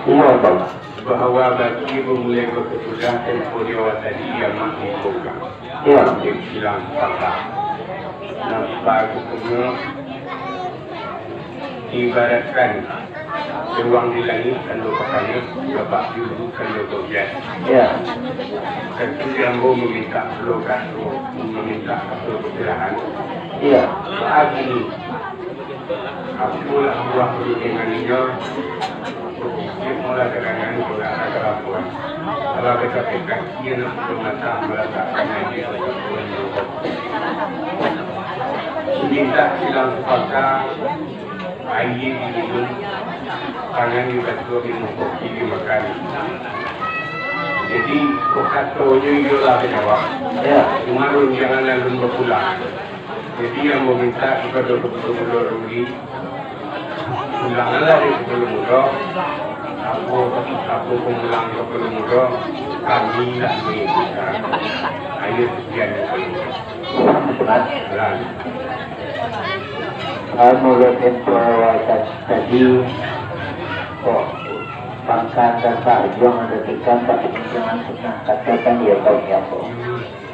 Iya, Pak. Bahwa bagi pemulai kesudah temporio tadi yang masih buka. Iya. Yang hilang fakta. Nampak hukumnya ibaratkan ruang di langit dan lupakannya bapak dulu kan lupakan. Iya. Tentu yang mau meminta pelukan, meminta perbedaan. Iya. Lagi aku lah buah dengan mulai dengan juga ada kerapuan. Kalau kita pegang dia nak bermata meletakkan dia minta silang fakta air diminum tangan juga dua minum kopi dimakan. Jadi kokatonya itulah penawar. Ya. Cuma jangan lalu berpulang. Jadi yang meminta kepada betul-betul rugi pulanganlah di sebelum muda. Aku pulang ke sebelum muda. Kami lah mengikuti air sekian yang Menurut informasi tadi, kok pangkat dan berjuang mendetikkan tapi jangan pernah katakan dia tahu apa.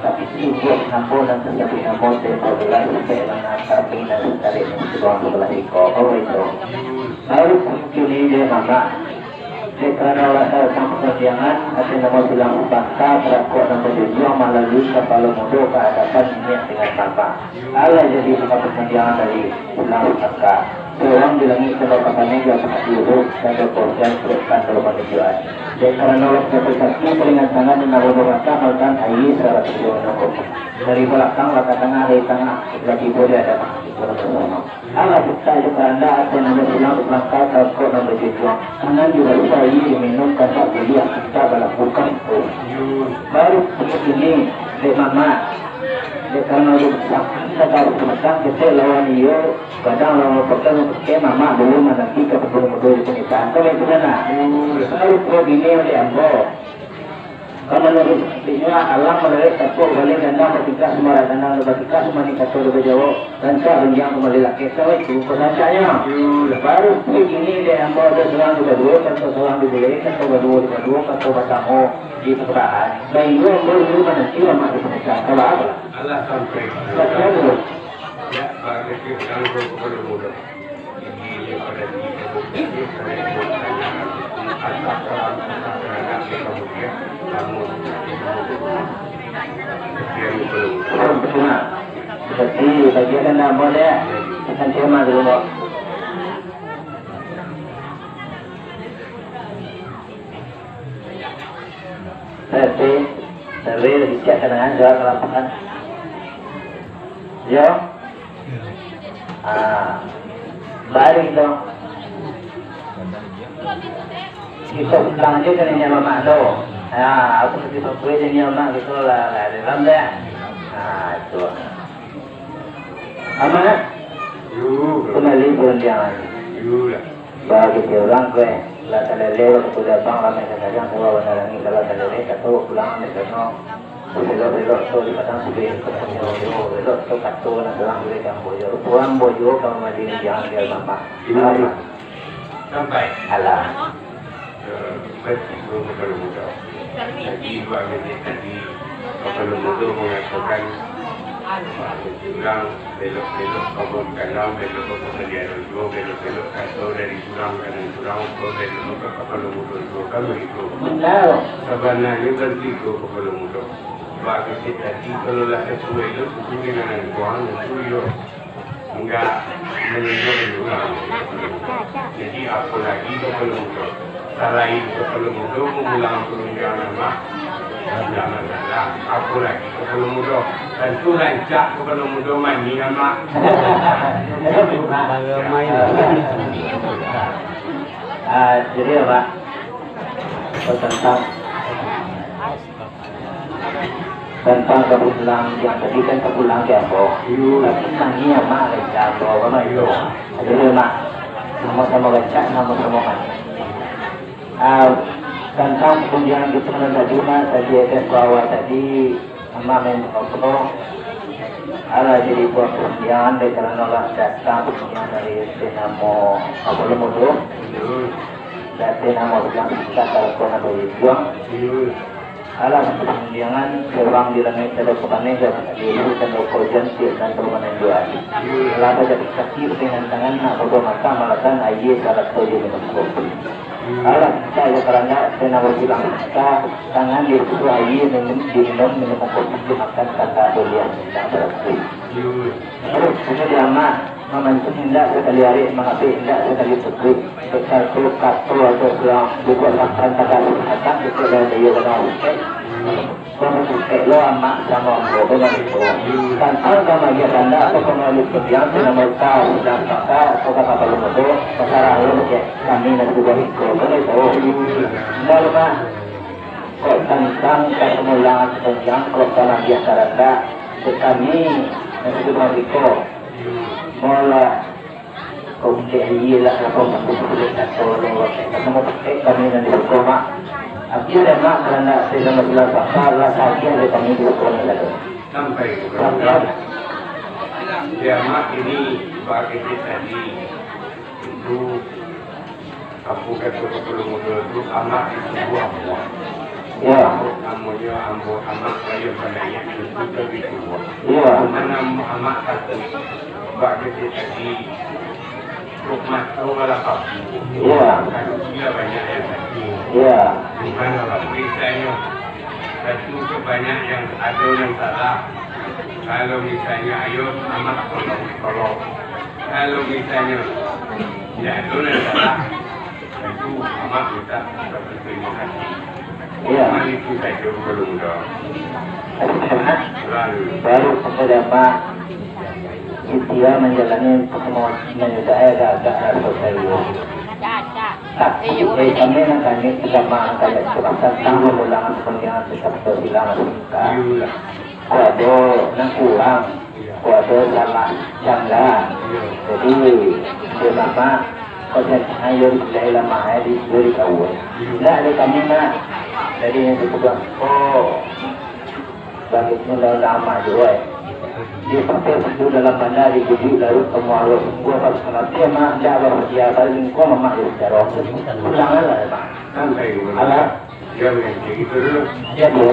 Tapi juga nampun dan tetapi nampun terpaksa sampai menata pina sekali mencoba sebelah iko. Oh itu. Harus mencuri dia mama. Karena rasa sampai jangan ada nama bilang bangsa terakut dan berjuang melalui kepala muda ke hadapan dunia dengan mama. Allah jadi bukan perjanjian dari bilang bangsa. Seorang bilangi sebab katanya dia sangat diurus dan berkorban berdepan dalam penunjuan. Dan karena Allah bersaksi peringat tangan dan Allah berkata melakukan air secara tujuan hukum. Dari belakang, maka tengah, dari tengah, lagi boleh ada bersama. Allah percaya kepada anda atau nama bilang berlangkah takut dan berjuang. Tangan juga saya diminum kata beliau kita melakukan itu. Baru begini, dari mama. Karena kita tahu tentang kita lawan iyo, kadang lawan pekan ke mama belum nanti ke belum betul di pernikahan. Kalau itu mana? Kalau begini oleh ambo, kalau menurut dia alam melalui takut balik ganda ketika semua ganda ketika semua nikah tu berjawab dan saya yang kembali laki saya itu kesannya. Baru begini dia ambo ada selang juga dua, atau selang dibeli, atau dua, atau batamo di peraan. Dan itu ambo nanti lama di pernikahan. Kalau apa? Allah sampai. Ya, bagi kita kepada muda. Ini pada di seperti bagian anda boleh akan terima dulu. Seperti terwil bicara dengan jawab lapangan. Yo, balik dong. Kita pulang aja kan ini mama tu. Aku pergi pergi jadi mama gitu lah dalam deh. Itu. Amanah? Kembali berjalan. Bagi orang gue, lah terleleh sudah bang ramai saja semua benar ini kalau terleleh satu pulang dari sana. Belok tu di padang sibuk belok tu katu nak dalam mereka boyo. Pulang boyo kalau masih jangan dia mama. Sampai. Alah. Betul kepada muda. Jadi dua menit tadi kepada muda mengatakan pulang belok kabut kanan belok ke kejadian dua belok kacau dari pulang kanan pulang belok ke kepala muda dua kan begitu. Benar. Sebenarnya berarti ke kepala muda. Bagi kita tadi kalau lah sesuai itu dengan Tuhan itu yo enggak menunjukkan orang. Jadi apa lagi kepala muda. Selain kepala muda mengulang penunjukan nama. Jangan salah, aku lagi kepala muda. Tentu rancak kepala muda mani nama. Jadi apa? Tentang kepulang yang tadi kan kepulang ke Ambo. Tapi mani ama rancak Ambo apa itu? Jadi mak sama-sama rancak sama-sama mani. Tentang kunjungan kita tadi ada bawah tadi sama mengobrol ala jadi buat kunjungan dari karena lah datang kunjungan dari Sinamo apa lu mudo dati na mo bilang kita kalau kau nak berjuang alam kemudian sewang dilangit ada pekane dulu dan kojan dan permanen dua lalu jadi sakit dengan tangan nak bodoh mata malakan aye salat tujuh minum alam saya kerana saya nak bilang kita tangan di situ aye minum kopi dimakan kata belian tidak berarti terus kemudian memantu hendak sekali hari mengapi hendak sekali putri satu kartu atau selang buku makan kata kesehatan itu dari dia kenal lo amak sama orang dengan itu tanpa sama dia tanda atau pemilik yang tidak mau tahu dan kakak atau kakak belum tahu sekarang lo kami dan juga itu boleh tahu lalu kok tentang kemulangan yang kalau karena dia saranda kami dan juga itu mula kau jadi lah kau mampu berikan tolong kamu kami dan juga akhirnya mak kerana saya sama jelas lah sahaja dari kami di sekolah lagi sampai ya mak ini bagi tadi itu aku kata belum itu amat itu buah ya amonya ambo amat saya banyak itu begitu ya mana amat kata bagi tadi rumah tahu lah kapu ya kalau dia banyak yang tadi ya bukan apa misalnya satu kebanyak yang ada yang salah kalau misalnya ayo amat tolong kalau misalnya tidak ada yang salah itu amat kita berterima kasih ya itu saja belum dah lalu baru kemudian mak dia menjalani pertemuan menyudahi agak selesai tapi kami kami bersama kalian sebabkan tanggung ulangan pengilangan tetap berbilangan kuado nang kurang kuado salah janggal jadi bersama konsep ayo dilai lama di diri kau nah ada kami nak jadi yang disebut bagusnya lama juga dia pakai itu dalam bandar di jadi lalu semua gua harus dia mah jawab dia paling kau memang secara ulangan lah pak sampai alat yang itu dulu dia dia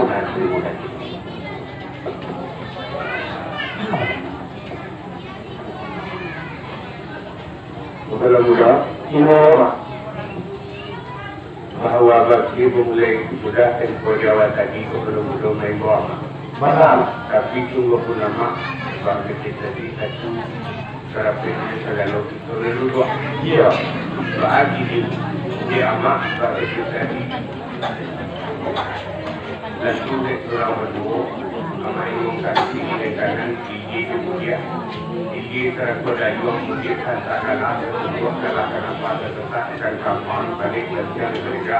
kalau mudah ini bahwa bagi mulai sudah tempoh Jawa tadi kalau mudah main bola mana tapi tunggu pun nama bagi kita di satu terapi segala itu dulu iya bagi dia amat bagi kita di dan sudah orang berdua sama yang kasih dengan tinggi kemudian tinggi terkoda yang kemudian katakanlah sebuah katakan pada tentang kampung balik dan mereka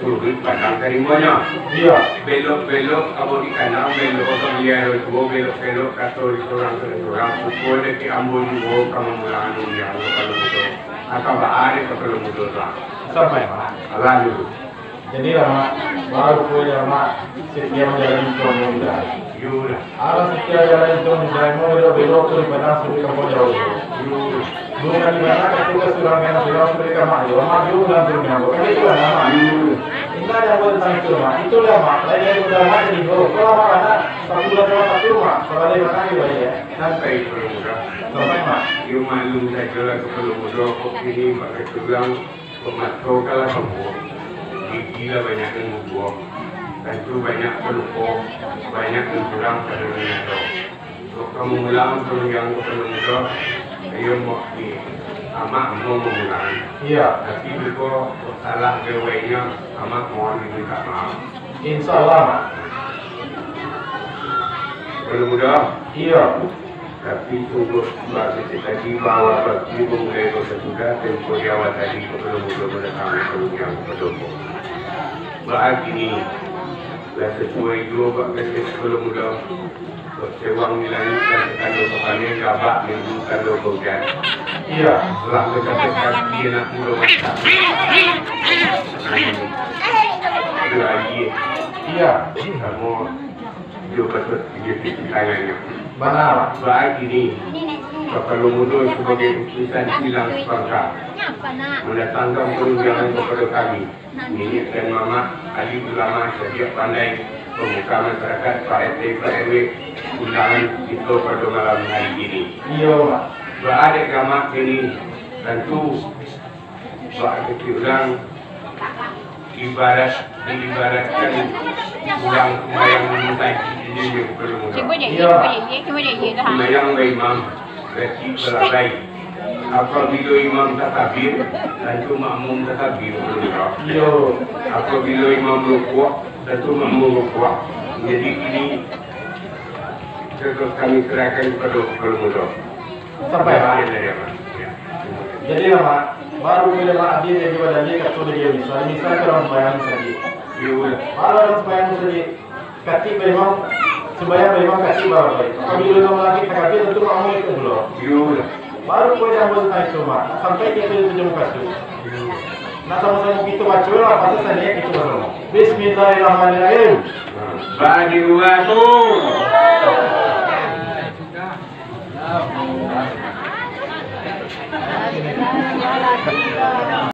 turut padang dari mana iya belok kamu di kanan belok kemudian belok katolik orang pukul di ambon juga kamu mulangan dunia kalau itu akan bahari kalau itu lah sampai mana? lalu Jadi lama baru punya lama setia menjalani pemuda. yura Ala setia jalan itu menjalani pemuda belok ke mana sudah kamu jauh. Bukan di mana ketika sudah kena belok mereka maju dan turunnya. Bukan itu lama. Ingat yang boleh tentang itu lama. Itu lama. Lain udah lama jadi belok. Kalau lama mana satu bulan satu rumah. Kalau ada yang lagi boleh ya. sampai pemuda Sampai mana? yung malum saja lah ke pemuda kok ini pakai tulang pematau kalah kamu gila banyak yang membuang dan itu banyak peluko banyak yang kurang pada dunia itu kalau kamu ulang kalau yang pemuda ayo mau di amak mau mengulang Iya. tapi kalau salah gawainya amak mohon diminta maaf Insya Allah. Mak. pemuda Iya. tapi tunggu bagi tadi bahwa bagi memulai dosa sudah tempoh Jawa tadi pemuda berdatang ke yang pedopo berarti ini lah sesuai juga bagi pemuda sewang nilai dan kalau kepannya gabak menunjukkan logo kan Iya. setelah kita dia nak mula masak itu lagi Iya. kamu juga betul dia tangannya Benar. berarti ini Kalau mudah sebagai utusan silang sepangkat mendatangkan perundangan kepada kami. Nenek dan mama, ahli ulama setiap pandai pemuka masyarakat, Pak RT, Pak RW, undangan kita pada malam hari ini. Iya, Pak. Berada gamak ini tentu Pak orang diibaratkan ulang sembahyang meminta ini yang perlu mudah. Sembahyang imam berarti berabai. Apabila imam takbir, tentu makmum takbir perlu mudah. Iya. Apabila imam rukuk, tentu makmum rukuk. Jadi ini terus kami serahkan kepada perlu mudah. Sampai, Pak. Dari apa? Ya. Jadi ya, Pak, baru bila Pak Adi yang juga dari kartu dia bisa. Misalnya kalau sembahyang saja. Iya. Kalau orang sembahyang saja, kati memang sembahyang memang kati baru baik. Apabila kamu lagi kati tentu kamu itu belum. Iya. Baru kau yang boleh itu, Pak. Sampai kita itu jemu kasus. Nah sama-sama kita baca lah, pasal saya kita bersama. Bismillahirrahmanirrahim. Bagi waktu.